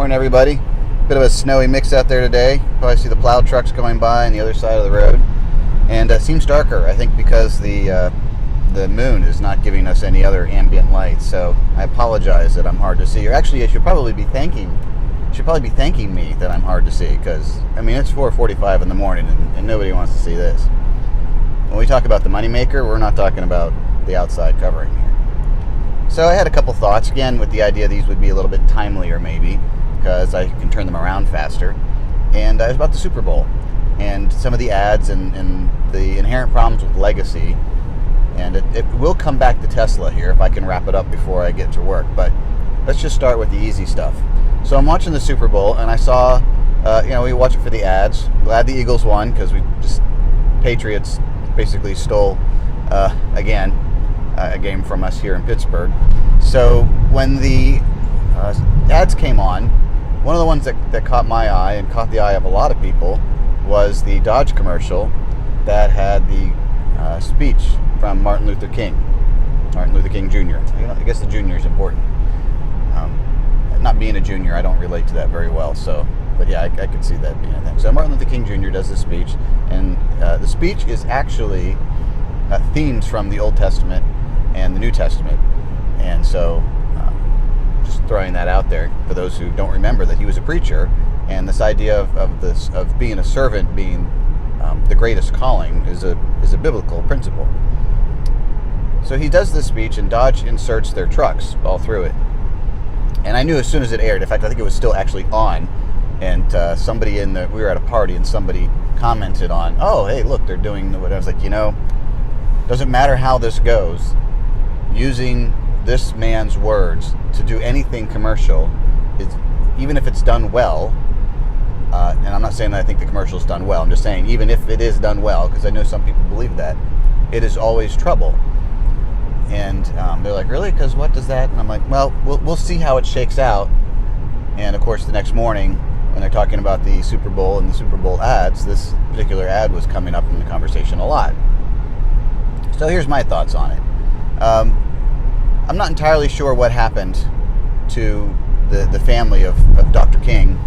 Morning, everybody. Bit of a snowy mix out there today. Probably see the plow trucks going by on the other side of the road. And it seems darker, I think, because the moon is not giving us any other ambient light. So I apologize that I'm hard to see. Or actually, I should probably be thanking me that I'm hard to see, because I mean it's 4:45 in the morning and nobody wants to see this. When we talk about the moneymaker, we're not talking about the outside covering here. So I had a couple thoughts, again, with the idea these would be a little bit timelier maybe, because I can turn them around faster. And it was about the Super Bowl and some of the ads and the inherent problems with legacy. And it will come back to Tesla here if I can wrap it up before I get to work. But let's just start with the easy stuff. So I'm watching the Super Bowl, and I saw, we watch it for the ads. Glad the Eagles won, because Patriots basically stole, again, a game from us here in Pittsburgh. So when the ads came on, one of the ones that caught my eye and caught the eye of a lot of people was the Dodge commercial that had the speech from Martin Luther King Jr. I guess the junior is important. Not being a junior, I don't relate to that very well. So, but yeah, I could see that being a thing. So Martin Luther King Jr. does the speech, and the speech is actually themes from the Old Testament and the New Testament. And so, just throwing that out there for those who don't remember that he was a preacher, and this idea of being a servant being the greatest calling is a biblical principle. So he does this speech, and Dodge inserts their trucks all through it. And I knew as soon as it aired. In fact, I think it was still actually on. And we were at a party, and somebody commented on, "Oh, hey, look, they're doing what." I was like, doesn't matter how this goes, using this man's words to do anything commercial, even if it's done well. And I'm not saying that I think the commercial is done well. I'm just saying, even if it is done well, because I know some people believe that, it is always trouble. And they're like, really? Because what does that? And I'm like, well, we'll see how it shakes out. And of course, the next morning, when they're talking about the Super Bowl and the Super Bowl ads, this particular ad was coming up in the conversation a lot. So here's my thoughts on it. I'm not entirely sure what happened to the family of Dr. King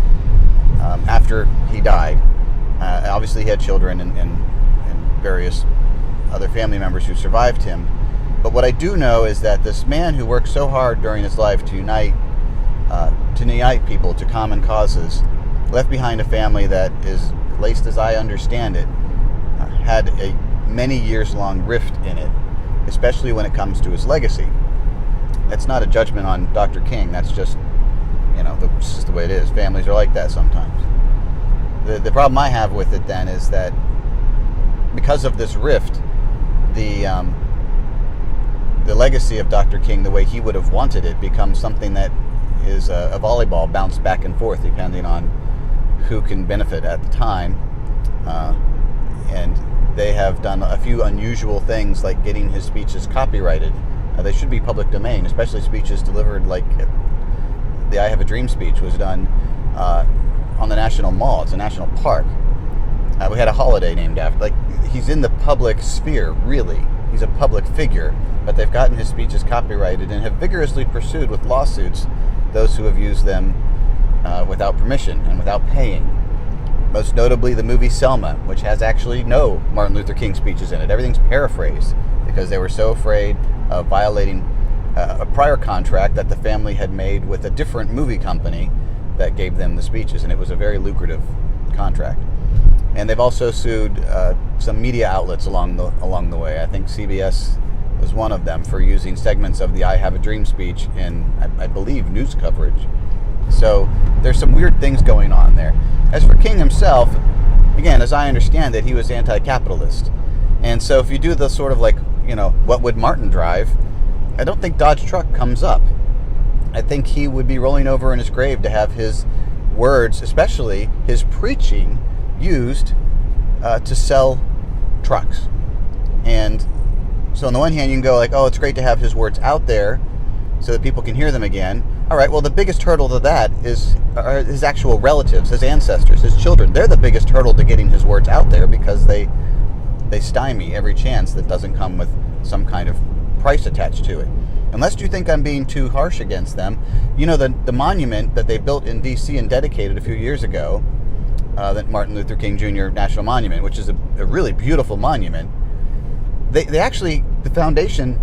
after he died. Obviously, he had children and various other family members who survived him. But what I do know is that this man who worked so hard during his life to unite people to common causes left behind a family that is, at least as I understand it, had a many years-long rift in it, especially when it comes to his legacy. That's not a judgment on Dr. King. That's just, that's just the way it is. Families are like that sometimes. The problem I have with it then is that because of this rift, the legacy of Dr. King, the way he would have wanted it, becomes something that is a volleyball bounced back and forth depending on who can benefit at the time. And they have done a few unusual things, like getting his speeches copyrighted. They should be public domain, especially speeches delivered like the I Have a Dream speech was done on the National Mall. It's a national park. We had a holiday named after. He's in the public sphere, really. He's a public figure, but they've gotten his speeches copyrighted and have vigorously pursued with lawsuits those who have used them without permission and without paying. Most notably the movie Selma, which has actually no Martin Luther King speeches in it. Everything's paraphrased because they were so afraid of violating a prior contract that the family had made with a different movie company that gave them the speeches, and it was a very lucrative contract. And they've also sued some media outlets along the way. I think CBS was one of them for using segments of the I Have a Dream speech in, I believe, news coverage. So there's some weird things going on there. As for King himself, again, as I understand it, he was anti-capitalist. And so if you do the sort of what would Martin drive, I don't think Dodge truck comes up. I think he would be rolling over in his grave to have his words, especially his preaching, used to sell trucks. And so on the one hand, you can go oh, it's great to have his words out there so that people can hear them again. All right, well, the biggest hurdle to that is his actual relatives, his ancestors, his children. They're the biggest hurdle to getting his words out there because they stymie every chance that doesn't come with some kind of price attached to it. unless you think I'm being too harsh against them, the monument that they built in D.C. and dedicated a few years ago, that Martin Luther King Jr. National Monument, which is a really beautiful monument. They actually, the foundation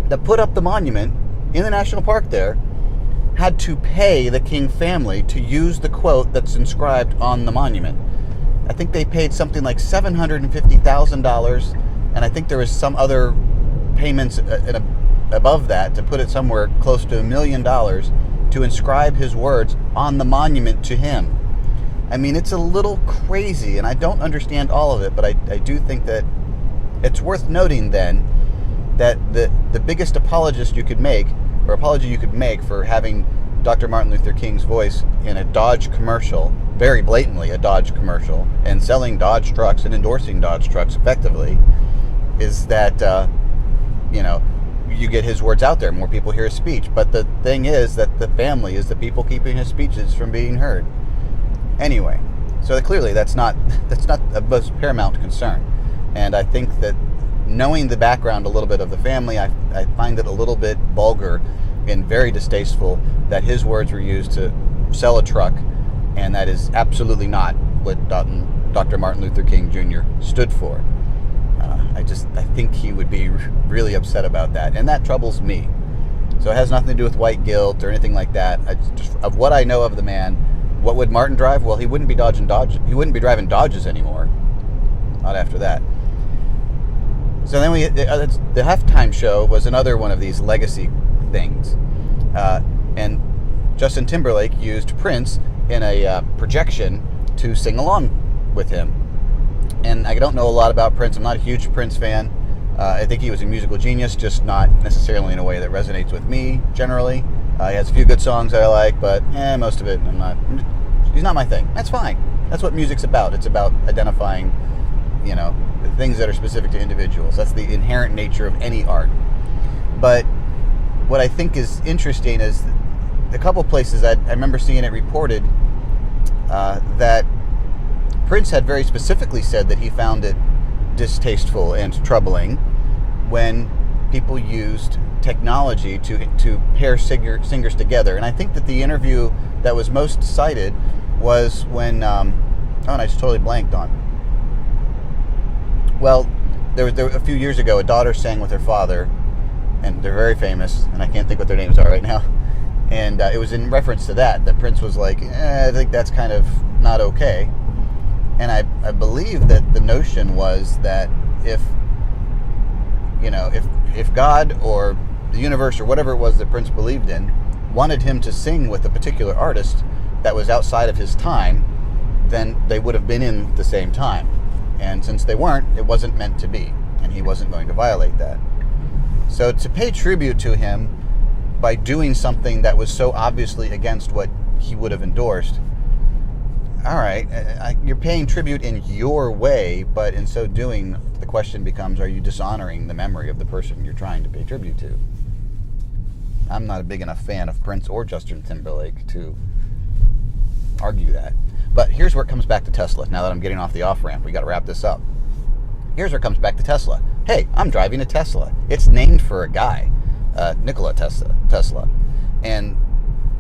that put up the monument in the national park there, had to pay the King family to use the quote that's inscribed on the monument. I think they paid something like $750,000, and I think there was some other payments above that to put it somewhere close to $1 million to inscribe his words on the monument to him. I mean, it's a little crazy, and I don't understand all of it, but I do think that it's worth noting then that the biggest apology you could make for having Dr. Martin Luther King's voice in a Dodge commercial, very blatantly a Dodge commercial, and selling Dodge trucks and endorsing Dodge trucks effectively, is that, you get his words out there, more people hear his speech. But the thing is that the family is the people keeping his speeches from being heard. Anyway, so clearly that's not of most paramount concern. And I think that knowing the background a little bit of the family, I find it a little bit vulgar and very distasteful that his words were used to sell a truck, and that is absolutely not what Dr. Martin Luther King Jr. stood for. I think he would be really upset about that, and that troubles me. So it has nothing to do with white guilt or anything like that. Of what I know of the man, what would Martin drive? Well, he wouldn't be driving Dodges anymore. Not after that. So then the halftime show was another one of these legacy things, and Justin Timberlake used Prince in a projection to sing along with him. And I don't know a lot about Prince. I'm not a huge Prince fan. I think he was a musical genius, just not necessarily in a way that resonates with me generally. He has a few good songs that I like, but most of it he's not my thing. That's fine. That's what music's about. It's about identifying, the things that are specific to individuals. That's the inherent nature of any art. But what I think is interesting is a couple places I remember seeing it reported that Prince had very specifically said that he found it distasteful and troubling when people used technology to pair singers together. And I think that the interview that was most cited was when, and I just totally blanked on. Well, there was a few years ago, a daughter sang with her father, and they're very famous, and I can't think what their names are right now. And it was in reference to that Prince was like, I think that's kind of not okay. And I believe that the notion was that if God or the universe or whatever it was that Prince believed in wanted him to sing with a particular artist that was outside of his time, then they would have been in the same time. And since they weren't, it wasn't meant to be, and he wasn't going to violate that. So to pay tribute to him by doing something that was so obviously against what he would have endorsed, all right, you're paying tribute in your way, but in so doing, the question becomes, are you dishonoring the memory of the person you're trying to pay tribute to? I'm not a big enough fan of Prince or Justin Timberlake to argue that. But here's where it comes back to Tesla. Now that I'm getting off the off-ramp, we got to wrap this up. Here's where it comes back to Tesla. Hey, I'm driving a Tesla. It's named for a guy, Nikola Tesla. And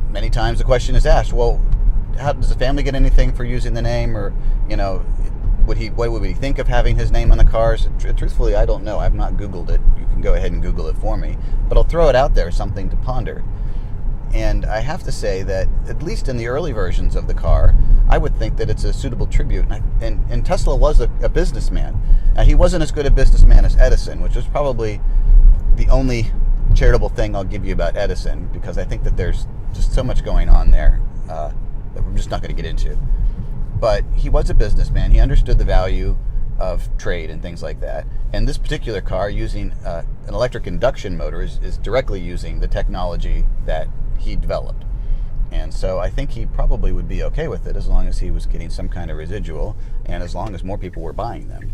many times the question is asked, well, how does the family get anything for using the name? Or, what would he think of having his name on the cars? Truthfully, I don't know. I've not Googled it. You can go ahead and Google it for me. But I'll throw it out there, something to ponder. And I have to say that, at least in the early versions of the car, I would think that it's a suitable tribute. And Tesla was a businessman. Now, he wasn't as good a businessman as Edison, which was probably the only charitable thing I'll give you about Edison, because I think that there's just so much going on there that we're just not going to get into. But he was a businessman. He understood the value of trade and things like that. And this particular car, using an electric induction motor, is directly using the technology that he developed. And so I think he probably would be okay with it, as long as he was getting some kind of residual, and as long as more people were buying them,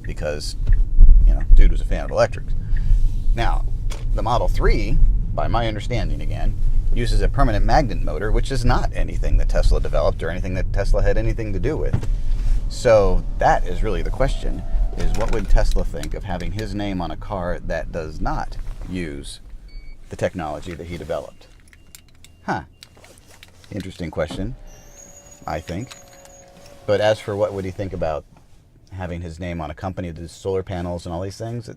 because, dude was a fan of electrics. Now, the Model 3, by my understanding again, uses a permanent magnet motor, which is not anything that Tesla developed or anything that Tesla had anything to do with. So that is really the question, is what would Tesla think of having his name on a car that does not use the technology that he developed? Huh. Interesting question, I think. But as for what would he think about having his name on a company that does solar panels and all these things,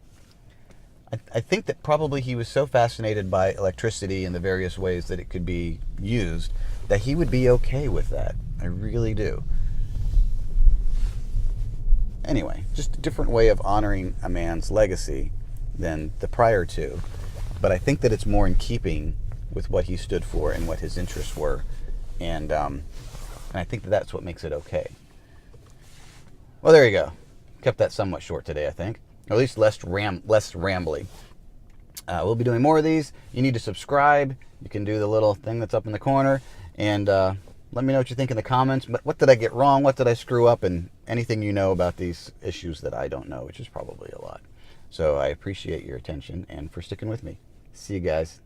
I think that probably he was so fascinated by electricity and the various ways that it could be used that he would be okay with that. I really do. Anyway, just a different way of honoring a man's legacy than the prior two. But I think that it's more in keeping with what he stood for and what his interests were. And I think that that's what makes it okay. Well, there you go. Kept that somewhat short today, I think. Or at least less rambly. We'll be doing more of these. You need to subscribe. You can do the little thing that's up in the corner. And let me know what you think in the comments. But what did I get wrong? What did I screw up? And anything you know about these issues that I don't know, which is probably a lot. So I appreciate your attention and for sticking with me. See you guys.